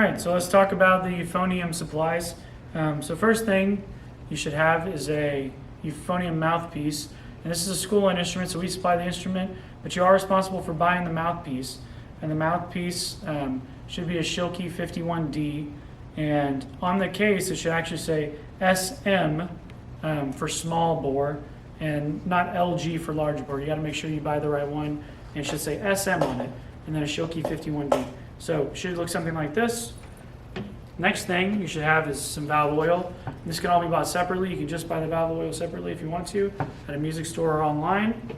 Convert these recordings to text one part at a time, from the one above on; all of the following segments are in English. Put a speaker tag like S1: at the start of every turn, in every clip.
S1: All right, so let's talk about the euphonium supplies. So first thing you should have is a euphonium mouthpiece. And this is a school-line instrument, so we supply the instrument, but you are responsible for buying the mouthpiece. And the mouthpiece should be a Schilke 51D. And on the case, it should actually say SM for small bore and not LG for large bore. You got to make sure you buy the right one. And it should say SM on it, and then a Schilke 51D. So it should look something like this. Next thing you should have is some valve oil. This can all be bought separately. You can just buy the valve oil separately if you want to at a music store or online.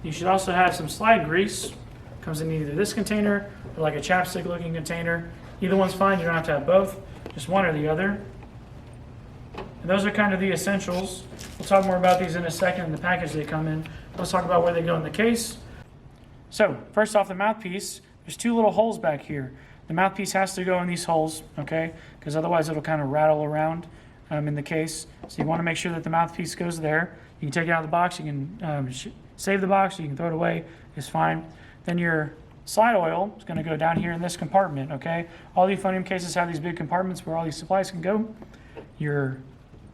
S1: You should also have some slide grease. Comes in either this container or like a chapstick looking container. Either one's fine. You don't have to have both. Just one or the other. And those are kind of the essentials. We'll talk more about these in a second in the package they come in. Let's talk about where they go in the case. So first off, the mouthpiece. There's two little holes back here. The mouthpiece has to go in these holes, okay? Because otherwise it'll kind of rattle around in the case. So you want to make sure that the mouthpiece goes there. You can take it out of the box. You can save the box. You can throw it away. It's fine. Then your slide oil is going to go down here in this compartment, okay? All the euphonium cases have these big compartments where all these supplies can go. Your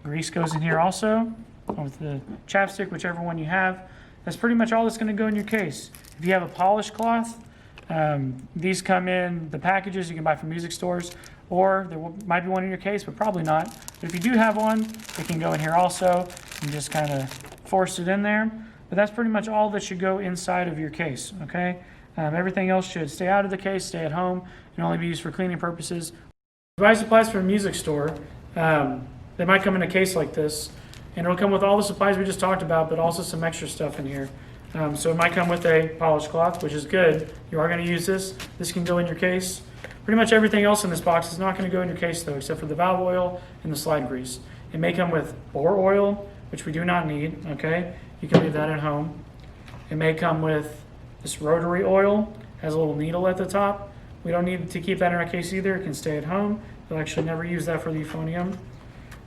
S1: grease goes in here also, with the chapstick, whichever one you have. That's pretty much all that's going to go in your case. If you have a polish cloth, these come in the packages you can buy from music stores, or there might be one in your case, but probably not. But if you do have one, it can go in here also. You just kind of force it in there. But that's pretty much all that should go inside of your case, okay? Everything else should stay out of the case, stay at home, and only be used for cleaning purposes. If you buy supplies from a music store, they might come in a case like this, and it'll come with all the supplies we just talked about, but also some extra stuff in here. So it might come with a polished cloth, which is good. You are going to use this. This can go in your case. Pretty much everything else in this box is not going to go in your case, though, except for the valve oil and the slide grease. It may come with bore oil, which we do not need, okay? You can leave that at home. It may come with this rotary oil. It has a little needle at the top. We don't need to keep that in our case either. It can stay at home. You'll actually never use that for the euphonium. It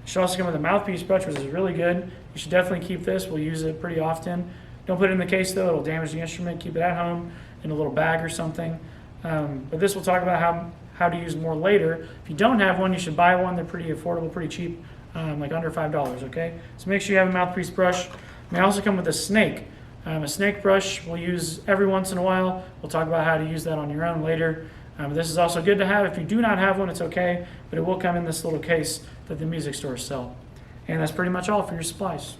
S1: should also come with a mouthpiece brush, which is really good. You should definitely keep this. We'll use it pretty often. Don't put it in the case, though. It'll damage the instrument. Keep it at home in a little bag or something. But this we'll talk about how to use more later. If you don't have one, you should buy one. They're pretty affordable, pretty cheap, like under $5, okay? So make sure you have a mouthpiece brush. It may also come with a snake. A snake brush we'll use every once in a while. We'll talk about how to use that on your own later. This is also good to have. If you do not have one, it's okay, but it will come in this little case that the music stores sell. And that's pretty much all for your supplies.